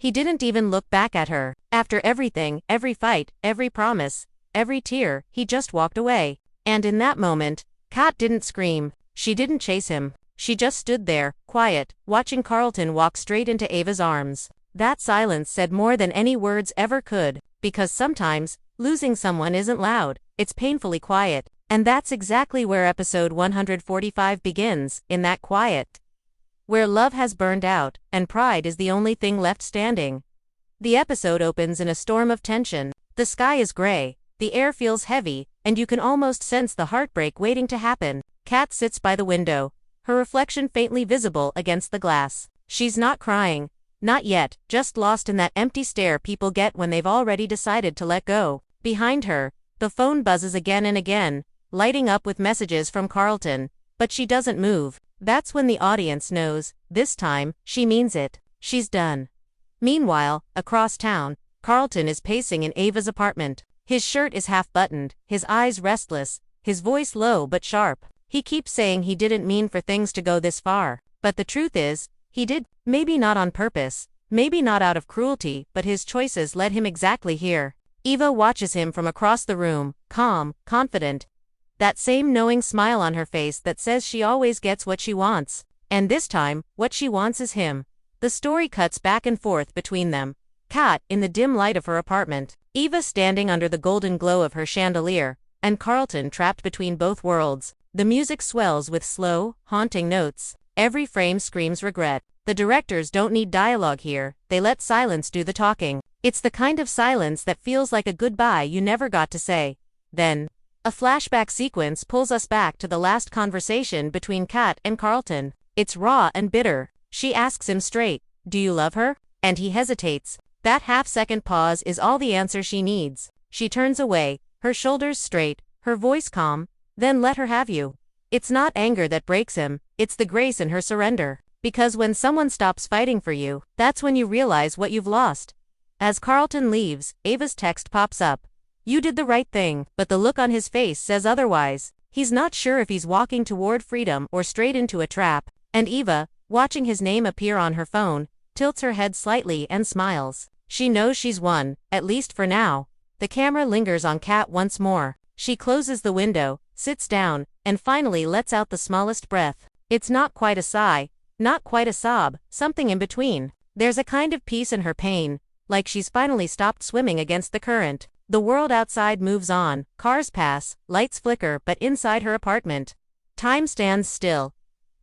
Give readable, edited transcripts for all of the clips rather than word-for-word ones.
He didn't even look back at her. After everything, every fight, every promise, every tear, he just walked away. And in that moment, Kat didn't scream. She didn't chase him. She just stood there, quiet, watching Carlton walk straight into Ava's arms. That silence said more than any words ever could, because sometimes, losing someone isn't loud, it's painfully quiet. And that's exactly where episode 145 begins, in that quiet. Where love has burned out, and pride is the only thing left standing. The episode opens in a storm of tension. The sky is gray, the air feels heavy, and you can almost sense the heartbreak waiting to happen. Kat sits by the window, her reflection faintly visible against the glass. She's not crying. Not yet, just lost in that empty stare people get when they've already decided to let go. Behind her, the phone buzzes again and again, lighting up with messages from Carlton, but she doesn't move. That's when the audience knows, this time, she means it. She's done. Meanwhile, across town, Carlton is pacing in Ava's apartment. His shirt is half-buttoned, his eyes restless, his voice low but sharp. He keeps saying he didn't mean for things to go this far. But the truth is, he did, maybe not on purpose, maybe not out of cruelty, but his choices led him exactly here. Eva watches him from across the room, calm, confident. That same knowing smile on her face that says she always gets what she wants. And this time, what she wants is him. The story cuts back and forth between them. Kat, in the dim light of her apartment. Eva standing under the golden glow of her chandelier. And Carlton trapped between both worlds. The music swells with slow, haunting notes. Every frame screams regret. The directors don't need dialogue here, they let silence do the talking. It's the kind of silence that feels like a goodbye you never got to say. Then, a flashback sequence pulls us back to the last conversation between Kat and Carlton. It's raw and bitter. She asks him straight, "Do you love her?" And he hesitates. That half-second pause is all the answer she needs. She turns away, her shoulders straight, her voice calm. "Then let her have you." It's not anger that breaks him, it's the grace in her surrender. Because when someone stops fighting for you, that's when you realize what you've lost. As Carlton leaves, Ava's text pops up. "You did the right thing," but the look on his face says otherwise. He's not sure if he's walking toward freedom or straight into a trap. And Eva, watching his name appear on her phone, tilts her head slightly and smiles. She knows she's won, at least for now. The camera lingers on Kat once more. She closes the window, sits down, and finally lets out the smallest breath. It's not quite a sigh, not quite a sob, something in between. There's a kind of peace in her pain, like she's finally stopped swimming against the current. The world outside moves on, cars pass, lights flicker, but inside her apartment, time stands still.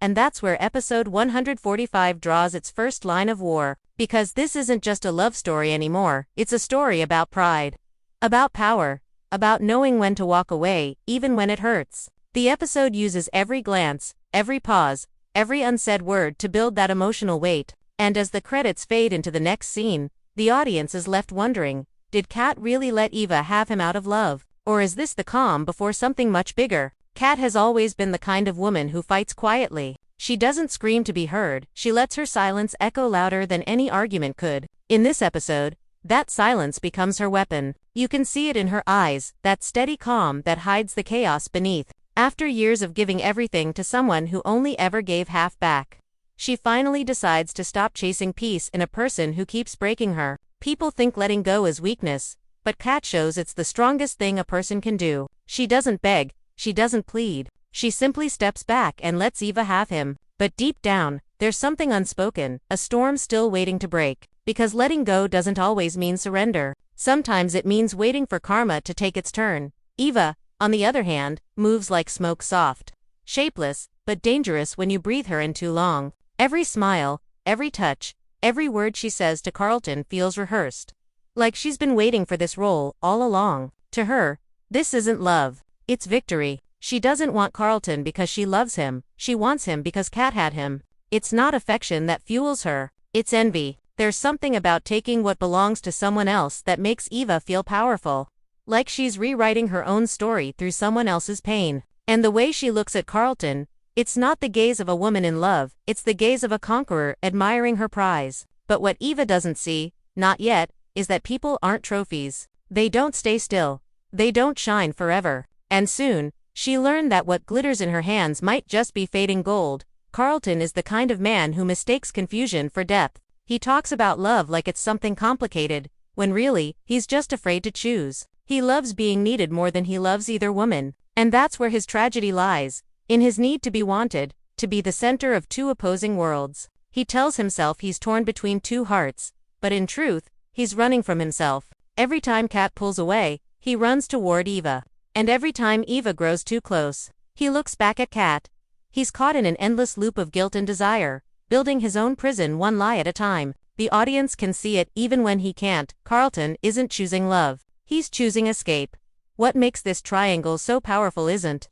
And that's where episode 145 draws its first line of war. Because this isn't just a love story anymore, it's a story about pride. About power. About knowing when to walk away, even when it hurts. The episode uses every glance, every pause, every unsaid word to build that emotional weight. And as the credits fade into the next scene, the audience is left wondering, did Kat really let Eva have him out of love? Or is this the calm before something much bigger? Kat has always been the kind of woman who fights quietly. She doesn't scream to be heard, she lets her silence echo louder than any argument could. In this episode, that silence becomes her weapon. You can see it in her eyes, that steady calm that hides the chaos beneath. After years of giving everything to someone who only ever gave half back, she finally decides to stop chasing peace in a person who keeps breaking her. People think letting go is weakness, but Kat shows it's the strongest thing a person can do. She doesn't beg, she doesn't plead. She simply steps back and lets Eva have him. But deep down, there's something unspoken, a storm still waiting to break. Because letting go doesn't always mean surrender. Sometimes it means waiting for karma to take its turn. Eva, on the other hand, moves like smoke, soft, shapeless, but dangerous when you breathe her in too long. Every smile, every touch, every word she says to Carlton feels rehearsed. Like she's been waiting for this role all along. To her, this isn't love, it's victory. She doesn't want Carlton because she loves him, she wants him because Kat had him. It's not affection that fuels her, it's envy. There's something about taking what belongs to someone else that makes Eva feel powerful. Like she's rewriting her own story through someone else's pain. And the way she looks at Carlton, it's not the gaze of a woman in love, it's the gaze of a conqueror admiring her prize. But what Eva doesn't see, not yet, is that people aren't trophies. They don't stay still. They don't shine forever. And soon, she learned that what glitters in her hands might just be fading gold. Carlton is the kind of man who mistakes confusion for depth. He talks about love like it's something complicated, when really, he's just afraid to choose. He loves being needed more than he loves either woman. And that's where his tragedy lies, in his need to be wanted, to be the center of two opposing worlds. He tells himself he's torn between two hearts, but in truth, he's running from himself. Every time Kat pulls away, he runs toward Eva. And every time Eva grows too close, he looks back at Kat. He's caught in an endless loop of guilt and desire, building his own prison one lie at a time. The audience can see it even when he can't. Carlton isn't choosing love. He's choosing escape. What makes this triangle so powerful isn't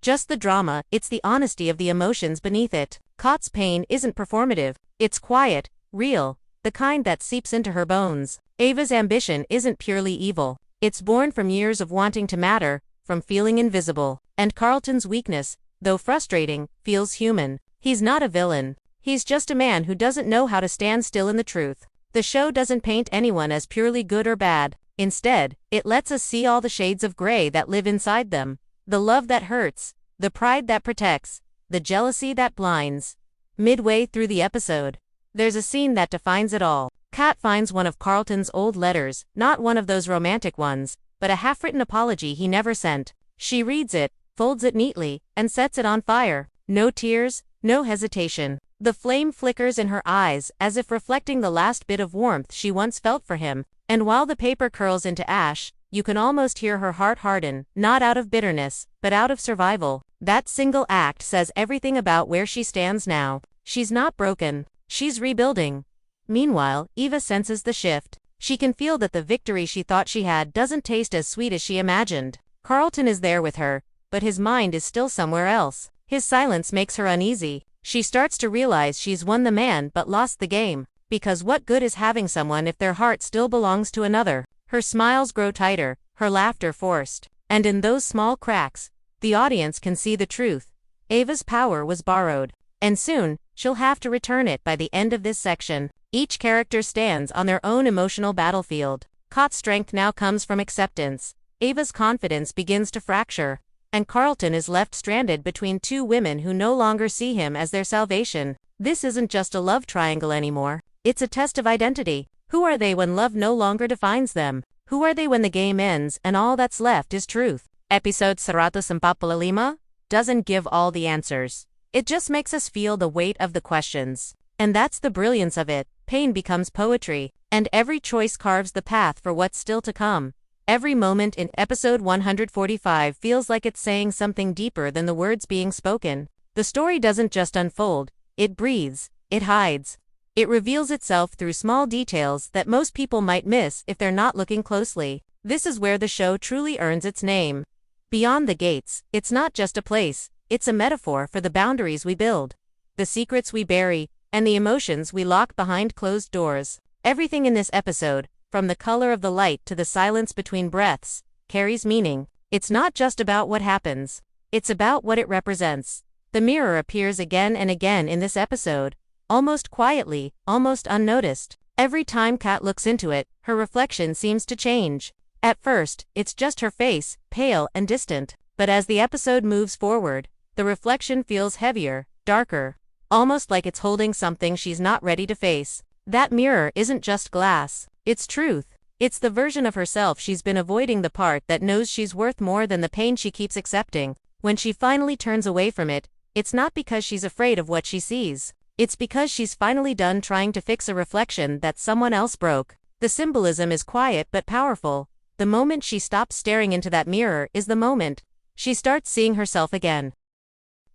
just the drama, it's the honesty of the emotions beneath it. Kat's pain isn't performative, it's quiet, real, the kind that seeps into her bones. Ava's ambition isn't purely evil. It's born from years of wanting to matter, from feeling invisible. And Carlton's weakness, though frustrating, feels human. He's not a villain. He's just a man who doesn't know how to stand still in the truth. The show doesn't paint anyone as purely good or bad. Instead, it lets us see all the shades of gray that live inside them. The love that hurts, the pride that protects, the jealousy that blinds. Midway through the episode, there's a scene that defines it all. Kat finds one of Carlton's old letters, not one of those romantic ones, but a half-written apology he never sent. She reads it, folds it neatly, and sets it on fire. No tears, no hesitation. The flame flickers in her eyes, as if reflecting the last bit of warmth she once felt for him. And while the paper curls into ash, you can almost hear her heart harden, not out of bitterness, but out of survival. That single act says everything about where she stands now. She's not broken. She's rebuilding. Meanwhile, Eva senses the shift. She can feel that the victory she thought she had doesn't taste as sweet as she imagined. Carlton is there with her, but his mind is still somewhere else. His silence makes her uneasy. She starts to realize she's won the man but lost the game. Because what good is having someone if their heart still belongs to another? Her smiles grow tighter, her laughter forced. And in those small cracks, the audience can see the truth. Ava's power was borrowed. And soon, she'll have to return it by the end of this section. Each character stands on their own emotional battlefield. Kat's strength now comes from acceptance. Ava's confidence begins to fracture. And Carlton is left stranded between two women who no longer see him as their salvation. This isn't just a love triangle anymore. It's a test of identity. Who are they when love no longer defines them? Who are they when the game ends and all that's left is truth? Episode 145 doesn't give all the answers. It just makes us feel the weight of the questions. And that's the brilliance of it. Pain becomes poetry, and every choice carves the path for what's still to come. Every moment in episode 145 feels like it's saying something deeper than the words being spoken. The story doesn't just unfold, it breathes, it hides. It reveals itself through small details that most people might miss if they're not looking closely. This is where the show truly earns its name. Beyond the gates, it's not just a place, it's a metaphor for the boundaries we build, the secrets we bury, and the emotions we lock behind closed doors. Everything in this episode, from the color of the light to the silence between breaths, carries meaning. It's not just about what happens, it's about what it represents. The mirror appears again and again in this episode. Almost quietly, almost unnoticed. Every time Kat looks into it, her reflection seems to change. At first, it's just her face, pale and distant. But as the episode moves forward, the reflection feels heavier, darker. Almost like it's holding something she's not ready to face. That mirror isn't just glass. It's truth. It's the version of herself she's been avoiding, the part that knows she's worth more than the pain she keeps accepting. When she finally turns away from it, it's not because she's afraid of what she sees. It's because she's finally done trying to fix a reflection that someone else broke. The symbolism is quiet but powerful. The moment she stops staring into that mirror is the moment she starts seeing herself again.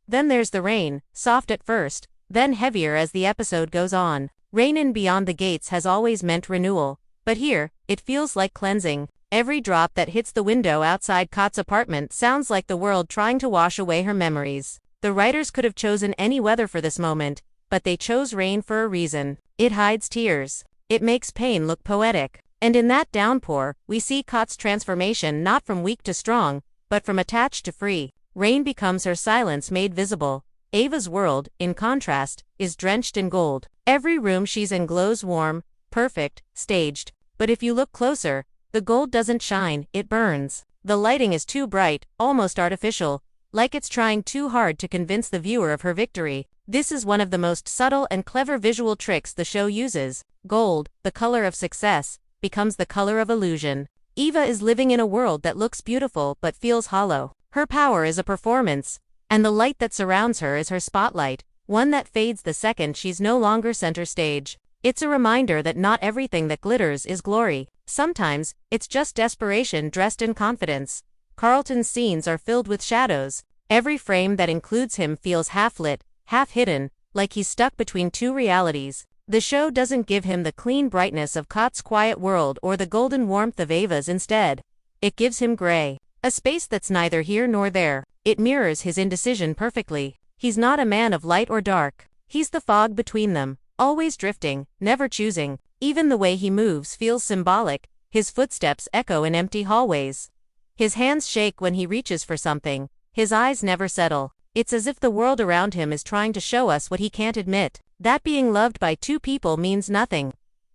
Then there's the rain, soft at first, then heavier as the episode goes on. Rain in Beyond the Gates has always meant renewal, but here, it feels like cleansing. Every drop that hits the window outside Kat's apartment sounds like the world trying to wash away her memories. The writers could have chosen any weather for this moment, but they chose rain for a reason. It hides tears. It makes pain look poetic. And in that downpour, we see Kat's transformation, not from weak to strong, but from attached to free. Rain becomes her silence made visible. Ava's world, in contrast, is drenched in gold. Every room she's in glows warm, perfect, staged. But if you look closer, the gold doesn't shine, it burns. The lighting is too bright, almost artificial, like it's trying too hard to convince the viewer of her victory. This is one of the most subtle and clever visual tricks the show uses. Gold, the color of success, becomes the color of illusion. Eva is living in a world that looks beautiful but feels hollow. Her power is a performance, and the light that surrounds her is her spotlight, one that fades the second she's no longer center stage. It's a reminder that not everything that glitters is glory. Sometimes, it's just desperation dressed in confidence. Carlton's scenes are filled with shadows. Every frame that includes him feels half-lit, half-hidden, like he's stuck between two realities. The show doesn't give him the clean brightness of Kat's quiet world or the golden warmth of Ava's instead. It gives him gray, a space that's neither here nor there. It mirrors his indecision perfectly. He's not a man of light or dark. He's the fog between them, always drifting, never choosing. Even the way he moves feels symbolic. His footsteps echo in empty hallways. His hands shake when he reaches for something. His eyes never settle. It's as if the world around him is trying to show us what he can't admit. That being loved by two people means nothing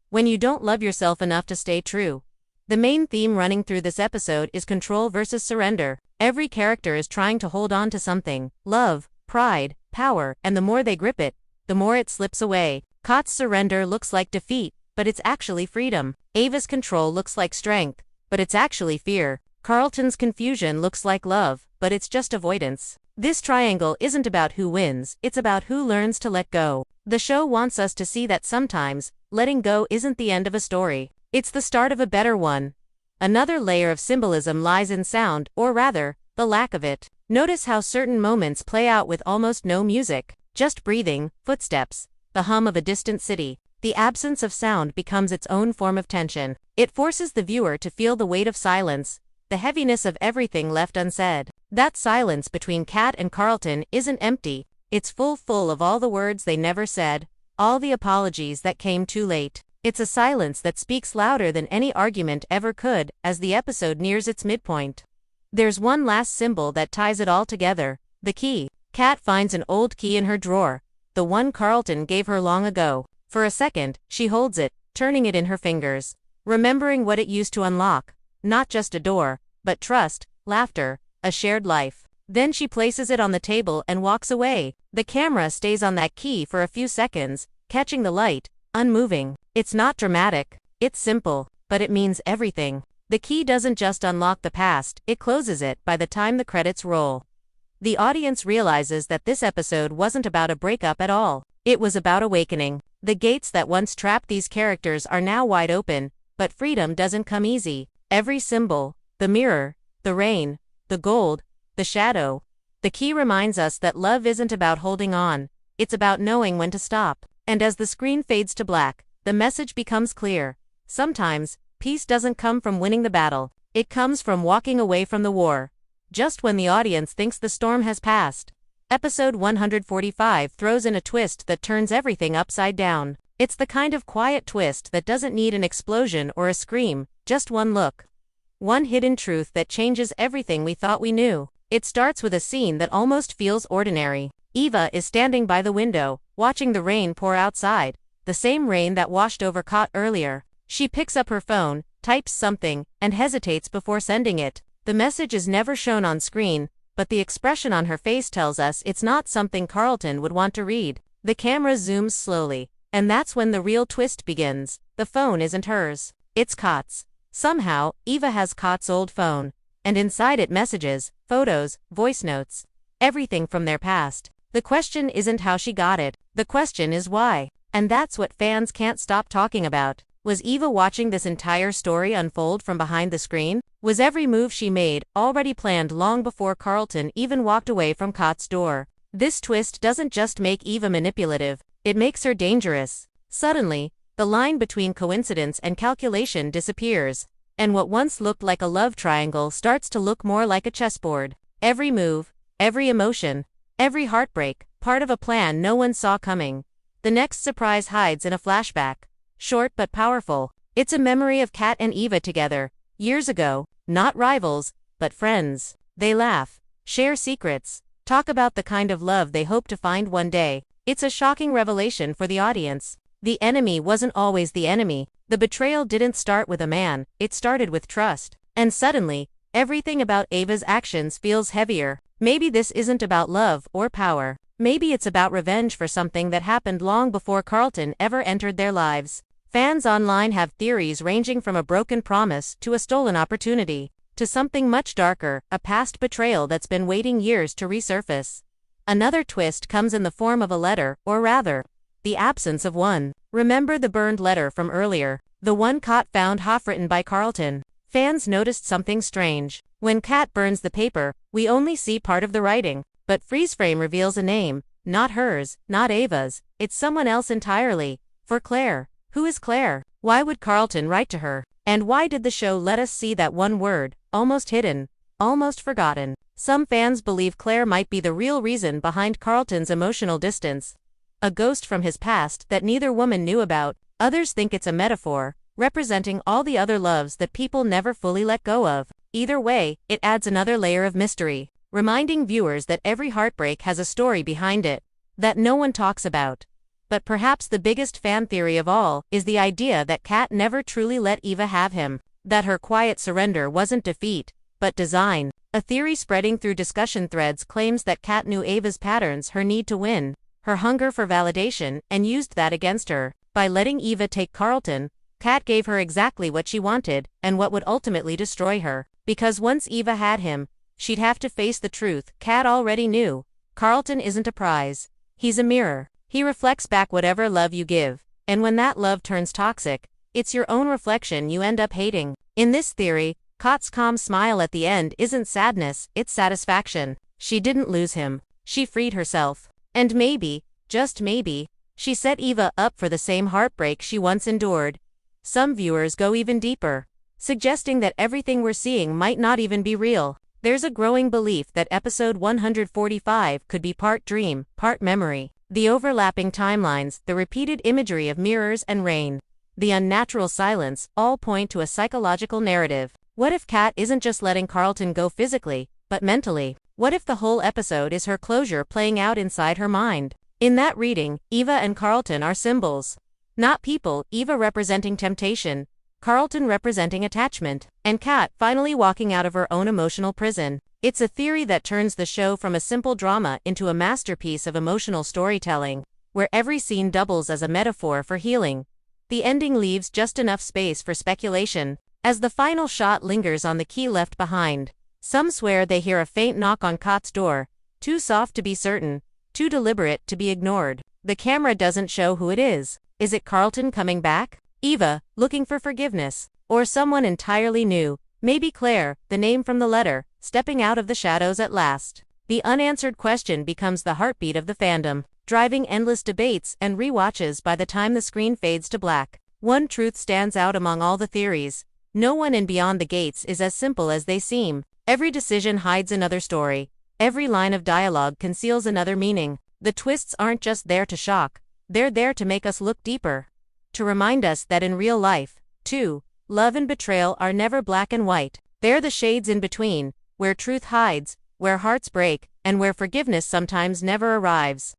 when you don't love yourself enough to stay true. The main theme running through this episode is control versus surrender. Every character is trying to hold on to something: love, pride, power, and the more they grip it, the more it slips away. Kat's surrender looks like defeat, but it's actually freedom. Ava's control looks like strength, but it's actually fear. Carlton's confusion looks like love, but it's just avoidance. This triangle isn't about who wins, it's about who learns to let go. The show wants us to see that sometimes, letting go isn't the end of a story. It's the start of a better one. Another layer of symbolism lies in sound, or rather, the lack of it. Notice how certain moments play out with almost no music, just breathing, footsteps, the hum of a distant city. The absence of sound becomes its own form of tension. It forces the viewer to feel the weight of silence, the heaviness of everything left unsaid. That silence between Kat and Carlton isn't empty, it's full of all the words they never said, all the apologies that came too late. It's a silence that speaks louder than any argument ever could. As the episode nears its midpoint, there's one last symbol that ties it all together: the key. Kat finds an old key in her drawer, the one Carlton gave her long ago. For a second, she holds it, turning it in her fingers, remembering what it used to unlock. Not just a door, but trust, laughter, a shared life. Then she places it on the table and walks away. The camera stays on that key for a few seconds, catching the light, unmoving. It's not dramatic, it's simple, but it means everything. The key doesn't just unlock the past, it closes it. By the time the credits roll, the audience realizes that this episode wasn't about a breakup at all. It was about awakening. The gates that once trapped these characters are now wide open, but freedom doesn't come easy. Every symbol, the mirror, the rain, the gold, the shadow, the key reminds us that love isn't about holding on, it's about knowing when to stop. And as the screen fades to black, the message becomes clear. Sometimes, peace doesn't come from winning the battle, it comes from walking away from the war, just when the audience thinks the storm has passed. Episode 145 throws in a twist that turns everything upside down. It's the kind of quiet twist that doesn't need an explosion or a scream, just one look. One hidden truth that changes everything we thought we knew. It starts with a scene that almost feels ordinary. Eva is standing by the window, watching the rain pour outside, the same rain that washed over Kat earlier. She picks up her phone, types something, and hesitates before sending it. The message is never shown on screen, but the expression on her face tells us it's not something Carlton would want to read. The camera zooms slowly, and that's when the real twist begins. The phone isn't hers, it's Kat's. Somehow, Eva has Kat's old phone, and inside it messages, photos, voice notes, everything from their past. The question isn't how she got it, the question is why. And that's what fans can't stop talking about. Was Eva watching this entire story unfold from behind the screen? Was every move she made already planned long before Carlton even walked away from Kat's door? This twist doesn't just make Eva manipulative, it makes her dangerous. Suddenly, the line between coincidence and calculation disappears, and what once looked like a love triangle starts to look more like a chessboard. Every move, every emotion, every heartbreak, part of a plan no one saw coming. The next surprise hides in a flashback. Short but powerful. It's a memory of Kat and Eva together, years ago, not rivals, but friends. They laugh, share secrets, talk about the kind of love they hope to find one day. It's a shocking revelation for the audience. The enemy wasn't always the enemy. The betrayal didn't start with a man, it started with trust. And suddenly, everything about Ava's actions feels heavier. Maybe this isn't about love or power. Maybe it's about revenge for something that happened long before Carlton ever entered their lives. Fans online have theories ranging from a broken promise to a stolen opportunity, to something much darker, a past betrayal that's been waiting years to resurface. Another twist comes in the form of a letter, or rather, the absence of one. Remember the burned letter from earlier? The one Kat found half-written by Carlton. Fans noticed something strange. When Kat burns the paper, we only see part of the writing, but freeze frame reveals a name, not hers, not Ava's, it's someone else entirely. For Claire. Who is Claire? Why would Carlton write to her? And why did the show let us see that one word, almost hidden, almost forgotten? Some fans believe Claire might be the real reason behind Carlton's emotional distance, a ghost from his past that neither woman knew about. Others think it's a metaphor, representing all the other loves that people never fully let go of. Either way, it adds another layer of mystery, reminding viewers that every heartbreak has a story behind it that no one talks about. But perhaps the biggest fan theory of all is the idea that Kat never truly let Eva have him, that her quiet surrender wasn't defeat, but design. A theory spreading through discussion threads claims that Kat knew Ava's patterns, her need to win, her hunger for validation, and used that against her. By letting Eva take Carlton, Kat gave her exactly what she wanted, and what would ultimately destroy her. Because once Eva had him, she'd have to face the truth Kat already knew. Carlton isn't a prize. He's a mirror. He reflects back whatever love you give, and when that love turns toxic, it's your own reflection you end up hating. In this theory, Kat's calm smile at the end isn't sadness, it's satisfaction. She didn't lose him. She freed herself. And maybe, just maybe, she set Eva up for the same heartbreak she once endured. Some viewers go even deeper, suggesting that everything we're seeing might not even be real. There's a growing belief that episode 145 could be part dream, part memory. The overlapping timelines, the repeated imagery of mirrors and rain, the unnatural silence, all point to a psychological narrative. What if Kat isn't just letting Carlton go physically, but mentally? What if the whole episode is her closure playing out inside her mind? In that reading, Eva and Carlton are symbols. Not people, Eva representing temptation, Carlton representing attachment, and Kat finally walking out of her own emotional prison. It's a theory that turns the show from a simple drama into a masterpiece of emotional storytelling, where every scene doubles as a metaphor for healing. The ending leaves just enough space for speculation. As the final shot lingers on the key left behind, some swear they hear a faint knock on Kat's door, too soft to be certain, too deliberate to be ignored. The camera doesn't show who it is. Is it Carlton coming back? Eva, looking for forgiveness? Or someone entirely new? Maybe Claire, the name from the letter, stepping out of the shadows at last. The unanswered question becomes the heartbeat of the fandom, driving endless debates and rewatches by the time the screen fades to black. One truth stands out among all the theories. No one in Beyond the Gates is as simple as they seem. Every decision hides another story. Every line of dialogue conceals another meaning. The twists aren't just there to shock. They're there to make us look deeper. To remind us that in real life, too, love and betrayal are never black and white. They're the shades in between, where truth hides, where hearts break, and where forgiveness sometimes never arrives.